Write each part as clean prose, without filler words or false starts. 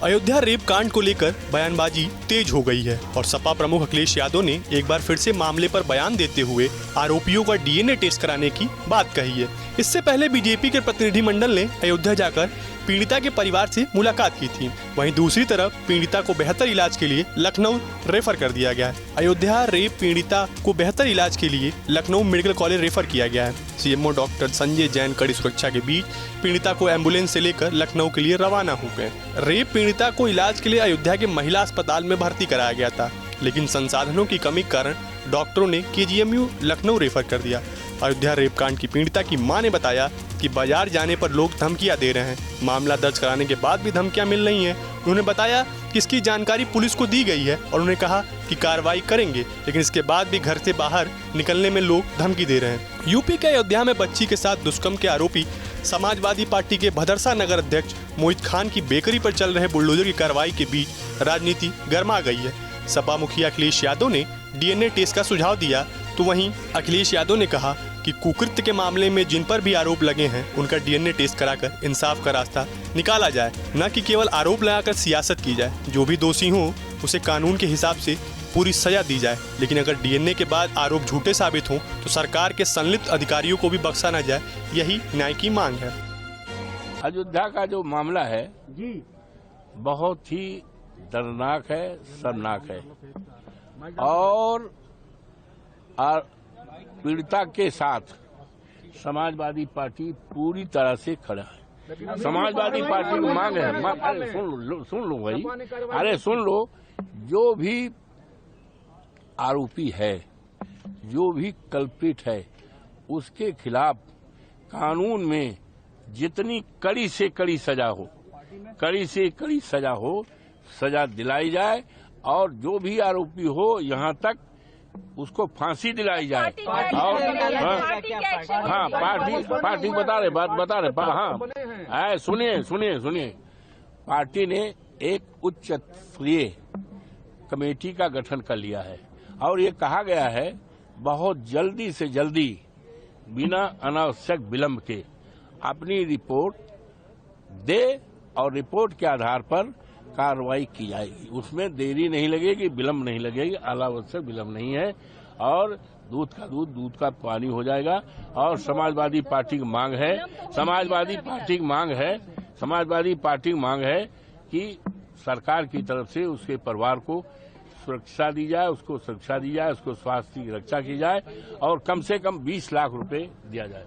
Ayodhya rape कांड को लेकर बयानबाजी तेज हो गई है और सपा प्रमुख अखिलेश यादव ने एक बार फिर से मामले पर बयान देते हुए आरोपियों का डीएनए टेस्ट कराने की बात कही है। इससे पहले बीजेपी के प्रतिनिधिमंडल ने अयोध्या जाकर पीड़िता के परिवार से मुलाकात की थी। वहीं दूसरी तरफ पीड़िता को बेहतर इलाज के लिए लखनऊ रेफर कर दिया गया है। अयोध्या रेप पीड़िता को बेहतर इलाज के लिए लखनऊ मेडिकल कॉलेज रेफर किया गया है। सीएमओ डॉक्टर संजय जैन कड़ी सुरक्षा के बीच पीड़िता को एम्बुलेंस से लेकर लखनऊ के लिए रवाना हो गए। रेप पीड़िता को इलाज के लिए अयोध्या के महिला अस्पताल में भर्ती कराया गया था, लेकिन संसाधनों की कमी के कारण डॉक्टरों ने केजीएमयू लखनऊ रेफर कर दिया। अयोध्या रेप कांड की पीड़िता की मां ने बताया कि बाजार जाने पर लोग धमकियां दे रहे हैं। मामला दर्ज कराने के बाद भी धमकियां मिल रही हैं। उन्होंने बताया कि इसकी जानकारी पुलिस को दी गई है और उन्होंने कहा कि कार्रवाई करेंगे, लेकिन इसके बाद भी घर से बाहर निकलने में लोग धमकी दे रहे हैं। यूपी के अयोध्या में बच्ची के साथ दुष्कर्म के आरोपी समाजवादी पार्टी के भदरसा नगर अध्यक्ष मोहित खान की बेकरी पर चल रहे बुलडोजर की कार्रवाई के बीच राजनीति गर्मा गई है। सपा मुखिया अखिलेश यादव ने डीएनए टेस्ट का सुझाव दिया, तो वहीं अखिलेश यादव ने कहा कि कुकृत्य के मामले में जिन पर भी आरोप लगे हैं उनका डीएनए टेस्ट कराकर इंसाफ का रास्ता निकाला जाए, न कि केवल आरोप लगाकर सियासत की जाए। जो भी दोषी हो उसे कानून के हिसाब से पूरी सजा दी जाए, लेकिन अगर डीएनए के बाद आरोप झूठे साबित हों तो सरकार के संलिप्त अधिकारियों को भी बख्शा न जाए, यही न्याय की मांग है। अयोध्या का जो मामला है जी बहुत ही दर्दनाक है, शर्मनाक है और पीड़िता के साथ समाजवादी पार्टी पूरी तरह से खड़ा है। समाजवादी पार्टी की मांग है, अरे सुन लो भाई, अरे सुन लो, जो भी आरोपी है, जो भी कल्प्रिट है, उसके खिलाफ कानून में जितनी कड़ी से कड़ी सजा हो, कड़ी से कड़ी सजा हो, सजा दिलाई जाए और जो भी आरोपी हो यहाँ तक उसको फांसी दिलाई जाए। और हाँ पार्टी बता रहे हाँ सुनिए पार्टी ने एक उच्च स्तरीय कमेटी का गठन कर लिया है और ये कहा गया है बहुत जल्दी से जल्दी बिना अनावश्यक विलंब के अपनी रिपोर्ट दे और रिपोर्ट के आधार पर कार्रवाई की जाएगी। उसमें देरी नहीं लगेगी, विलंब नहीं लगेगी, अनावश्यक विलंब नहीं है और दूध का दूध, दूध का पानी हो जाएगा। और समाजवादी पार्टी की मांग है, समाजवादी पार्टी की मांग है कि सरकार की तरफ से उसके परिवार को सुरक्षा दी जाए, उसको सुरक्षा दी जाए, उसको स्वास्थ्य की रक्षा की जाए और कम से कम 20 लाख रुपए दिया जाए।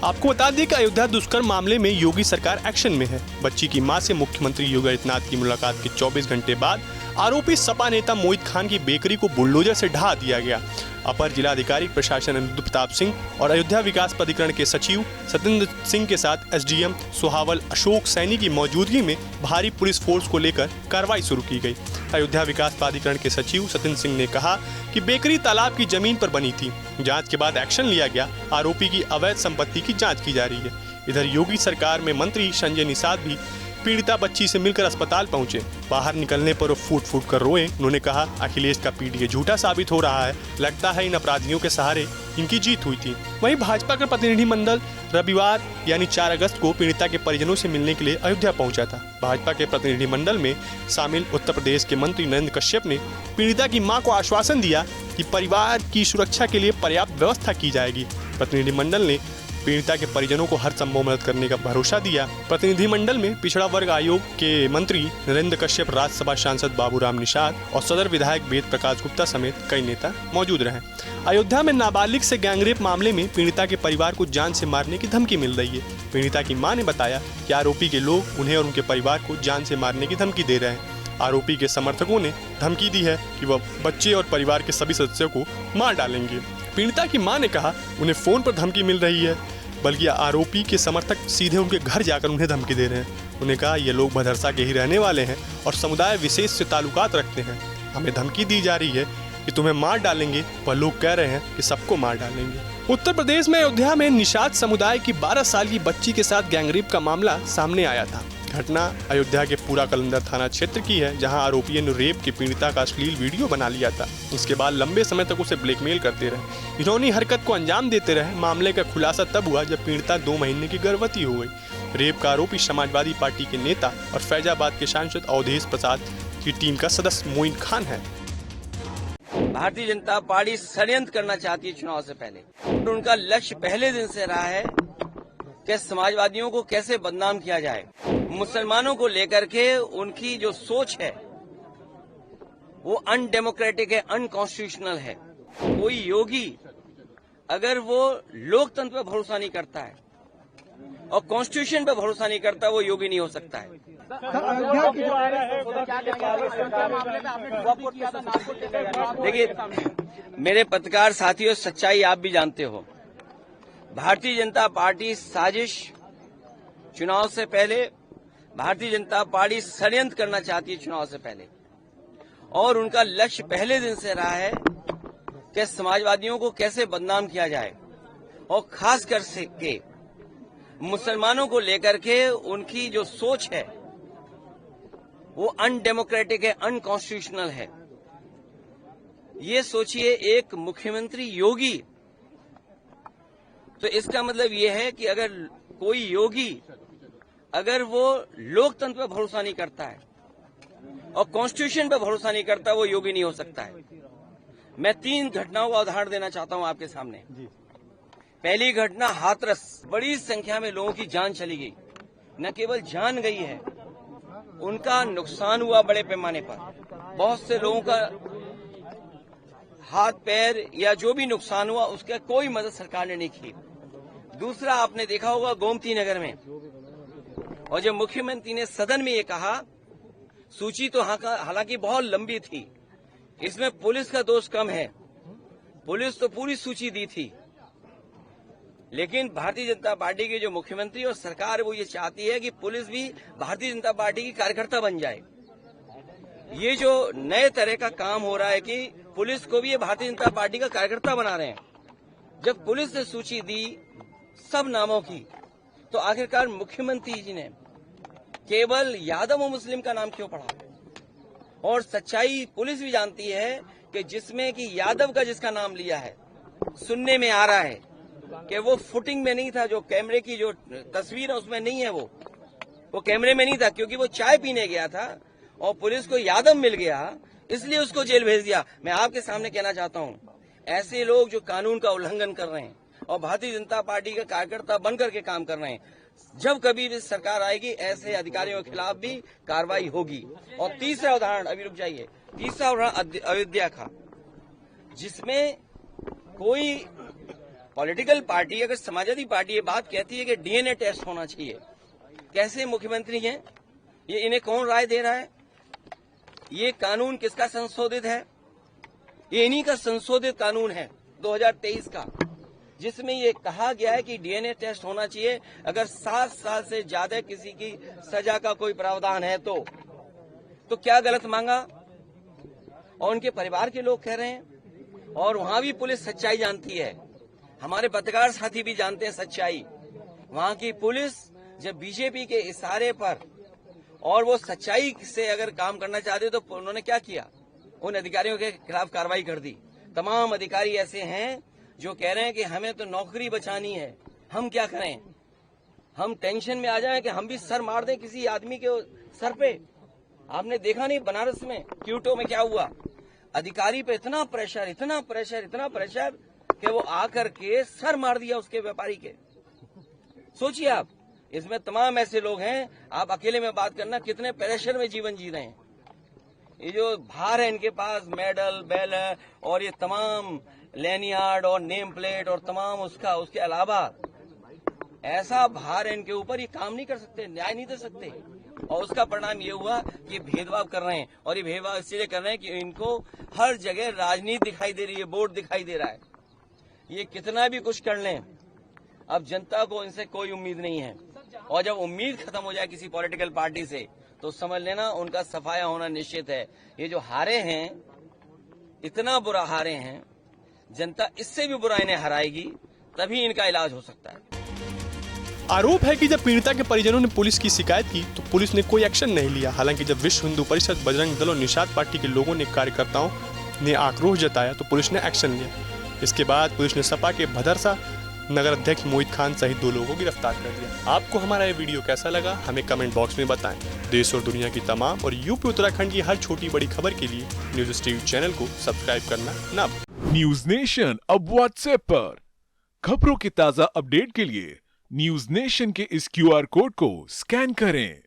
आपको बता दें कि अयोध्या दुष्कर्म मामले में योगी सरकार एक्शन में है। बच्ची की मां से मुख्यमंत्री योगी आदित्यनाथ की मुलाकात के 24 घंटे बाद आरोपी सपा नेता मोहित खान की बेकरी को बुलडोजर से ढहा दिया गया। अपर जिलाधिकारी प्रशासन अनिरुद्ध प्रताप सिंह और अयोध्या विकास प्राधिकरण के सचिव सत्येंद्र सिंह के साथ एसडीएम सुहावल अशोक सैनी की मौजूदगी में भारी पुलिस फोर्स को लेकर कार्रवाई शुरू की गई। अयोध्या विकास प्राधिकरण के सचिव सत्येंद्र सिंह ने कहा कि बेकरी तालाब की जमीन पर बनी थी। जांच के बाद एक्शन लिया गया। आरोपी की अवैध संपत्ति की जांच की जा रही है। इधर योगी सरकार में मंत्री संजय निषाद भी पीड़िता बच्ची से मिलकर अस्पताल पहुंचे। बाहर निकलने पर वो फूट कर रोए। उन्होंने कहा अखिलेश का पीडीए झूठा साबित हो रहा है, लगता है इन अपराधियों के सहारे इनकी जीत हुई थी। वहीं भाजपा का प्रतिनिधिमंडल रविवार यानी 4 अगस्त को पीड़िता के परिजनों से मिलने के लिए अयोध्या पहुंचा था। भाजपा के प्रतिनिधिमंडल में शामिल उत्तर प्रदेश के मंत्री नरेंद्र कश्यप ने पीड़िता की मां को आश्वासन दिया कि परिवार की सुरक्षा के लिए पर्याप्त व्यवस्था की जाएगी। प्रतिनिधिमंडल ने पीड़िता के परिजनों को हर संभव मदद करने का भरोसा दिया। प्रतिनिधिमंडल में पिछड़ा वर्ग आयोग के मंत्री नरेंद्र कश्यप, राज्यसभा सांसद बाबूराम निषाद और सदर विधायक वेद प्रकाश गुप्ता समेत कई नेता मौजूद रहे। अयोध्या में नाबालिग से गैंगरेप मामले में पीड़िता के परिवार को जान से मारने की धमकी मिल रही है। पीड़िता की मां ने बताया कि आरोपी के लोग उन्हें और उनके परिवार को जान से मारने की धमकी दे रहे हैं। आरोपी के समर्थकों ने धमकी दी है कि वह बच्चे और परिवार के सभी सदस्यों को मार डालेंगे। पीड़िता की मां ने कहा उन्हें फोन पर धमकी मिल रही है, बल्कि आरोपी के समर्थक सीधे उनके घर जाकर उन्हें धमकी दे रहे हैं। उन्हें कहा ये लोग भदरसा के ही रहने वाले हैं और समुदाय विशेष से ताल्लुकात रखते हैं। हमें धमकी दी जा रही है कि तुम्हें मार डालेंगे, पर लोग कह रहे हैं कि सबको मार डालेंगे। उत्तर प्रदेश में अयोध्या में निषाद समुदाय की 12 साल की बच्ची के साथ गैंगरेप का मामला सामने आया था। घटना अयोध्या के पूरा कलंदर थाना क्षेत्र की है, जहां आरोपियों ने रेप की पीड़िता का अश्लील वीडियो बना लिया था। इसके बाद लंबे समय तक उसे ब्लैकमेल करते रहे। इन्होंने हरकत को अंजाम देते रहे। मामले का खुलासा तब हुआ जब पीड़िता 2 महीने की गर्भवती हो गई। रेप का आरोपी समाजवादी पार्टी के नेता और फैजाबाद के सांसद अवधेश प्रसाद की टीम का सदस्य मोइन खान है। भारतीय जनता पार्टी षड्यंत्र करना चाहती है चुनाव से पहले, और उनका लक्ष्य पहले दिन से रहा है कि समाजवादियों को कैसे बदनाम किया जाए। मुसलमानों को लेकर के उनकी जो सोच है वो अनडेमोक्रेटिक है, अनकॉन्स्टिट्यूशनल है। कोई योगी अगर वो लोकतंत्र पर भरोसा नहीं करता है और कॉन्स्टिट्यूशन पर भरोसा नहीं करता, वो योगी नहीं हो सकता है। देखिए मेरे पत्रकार साथियों, सच्चाई आप भी जानते हो। भारतीय जनता पार्टी साजिश, चुनाव से पहले भारतीय जनता पार्टी षड्यंत्र करना चाहती है चुनाव से पहले, और उनका लक्ष्य पहले दिन से रहा है कि समाजवादियों को कैसे बदनाम किया जाए, और खास कर के मुसलमानों को लेकर के उनकी जो सोच है वो अनडेमोक्रेटिक है, अनकॉन्स्टिट्यूशनल है। ये सोचिए, एक मुख्यमंत्री योगी, तो इसका मतलब ये है कि अगर कोई योगी अगर वो लोकतंत्र पर भरोसा नहीं करता है और कॉन्स्टिट्यूशन पर भरोसा नहीं करता, वो योगी नहीं हो सकता है। मैं 3 घटनाओं का उदाहरण देना चाहता हूं आपके सामने। पहली घटना हाथरस, बड़ी संख्या में लोगों की जान चली गई। न केवल जान गई है, उनका नुकसान हुआ बड़े पैमाने पर। बहुत से लोगों का हाथ पैर या जो भी नुकसान हुआ, उसका कोई मदद सरकार ने नहीं की। दूसरा आपने देखा होगा गोमती नगर में, और जब मुख्यमंत्री ने सदन में ये कहा, सूची तो हालांकि बहुत लंबी थी, इसमें पुलिस का दोष कम है, पुलिस तो पूरी सूची दी थी, लेकिन भारतीय जनता पार्टी के जो मुख्यमंत्री और सरकार वो ये चाहती है कि पुलिस भी भारतीय जनता पार्टी की कार्यकर्ता बन जाए। ये जो नए तरह का काम हो रहा है कि पुलिस को भी ये भारतीय जनता पार्टी का कार्यकर्ता बना रहे हैं। जब पुलिस ने सूची दी सब नामों की, तो आखिरकार मुख्यमंत्री जी ने केवल यादव और मुस्लिम का नाम क्यों पढ़ा? और सच्चाई पुलिस भी जानती है कि जिसमें कि यादव का जिसका नाम लिया है, सुनने में आ रहा है कि वो फुटिंग में नहीं था, जो कैमरे की जो तस्वीर है उसमें नहीं है, वो कैमरे में नहीं था, क्योंकि वो चाय पीने गया था और पुलिस को यादव मिल गया, इसलिए उसको जेल भेज दिया। मैं आपके सामने कहना चाहता हूं, ऐसे लोग जो कानून का उल्लंघन कर रहे हैं और भारतीय जनता पार्टी का कार्यकर्ता बनकर के काम कर रहे हैं, जब कभी भी सरकार आएगी ऐसे अधिकारियों के खिलाफ भी कार्रवाई होगी। और तीसरा उदाहरण, अभी रुक जाइए, तीसरा उदाहरण अयोध्या का, जिसमें कोई पॉलिटिकल पार्टी, अगर समाजवादी पार्टी ये बात कहती है कि डीएनए टेस्ट होना चाहिए, कैसे मुख्यमंत्री हैं ये, इन्हें कौन राय दे रहा है? ये कानून किसका संशोधित है? ये इन्हीं का संशोधित कानून है 2023 का, जिसमें ये कहा गया है कि डीएनए टेस्ट होना चाहिए अगर 7 साल से ज्यादा किसी की सजा का कोई प्रावधान है तो क्या गलत मांगा? और उनके परिवार के लोग कह रहे हैं, और वहां भी पुलिस सच्चाई जानती है, हमारे पत्रकार साथी भी जानते हैं सच्चाई। वहां की पुलिस जब बीजेपी के इशारे पर और वो सच्चाई से अगर काम करना चाहते तो उन्होंने क्या किया? उन अधिकारियों के खिलाफ कार्रवाई कर दी। तमाम अधिकारी ऐसे हैं जो कह रहे हैं कि हमें तो नौकरी बचानी है, हम क्या करें? हम टेंशन में आ जाएं कि हम भी सर मार दें किसी आदमी के सर पे। आपने देखा नहीं बनारस में क्यूटो में क्या हुआ? अधिकारी पे इतना प्रेशर, इतना प्रेशर, इतना प्रेशर कि वो आकर के सर मार दिया उसके व्यापारी के। सोचिए आप, इसमें तमाम ऐसे लोग हैं, आप अकेले में बात करना कितने प्रेशर में जीवन जी रहे हैं। ये जो भार है इनके पास, मेडल बेल और ये तमाम लैनियार्ड और नेम प्लेट और तमाम उसके अलावा ऐसा भार है इनके ऊपर, ये काम नहीं कर सकते, न्याय नहीं दे सकते। और उसका परिणाम ये हुआ कि भेदभाव कर रहे हैं, और ये भेदभाव इसलिए कर रहे हैं कि इनको हर जगह राजनीति दिखाई दे रही है, वोट दिखाई दे रहा है। ये कितना भी कुछ कर लें, अब जनता को इनसे कोई उम्मीद नहीं है, और जब उम्मीद खत्म हो जाए किसी पॉलिटिकल पार्टी से तो समझ लेना उनका सफाया होना निश्चित है। ये जो हारे हैं, इतना बुरा हारे हैं, जनता इससे भी बुरा इन्हें हराएगी, तभी इनका इलाज हो सकता है। आरोप है कि जब पीड़िता के परिजनों ने पुलिस की शिकायत की तो पुलिस ने कोई एक्शन नहीं लिया। हालांकि जब विश्व हिंदू परिषद, बजरंग दल और निषाद पार्टी के लोगों ने कार्यकर्ताओं ने आक्रोश जताया तो पुलिस ने एक्शन लिया। इसके बाद पुलिस ने सपा के भदरसा नगर अध्यक्ष मोहित खान सहित 2 लोगों को गिरफ्तार कर दिया। आपको हमारा ये वीडियो कैसा लगा हमें कमेंट बॉक्स में बताएं। देश और दुनिया की तमाम और यूपी उत्तराखंड की हर छोटी बड़ी खबर के लिए न्यूज टीवी चैनल को सब्सक्राइब करना ना भूलें। न्यूज नेशन अब व्हाट्सएप पर खबरों के ताजा अपडेट के लिए न्यूज नेशन के इस QR कोड को स्कैन करें।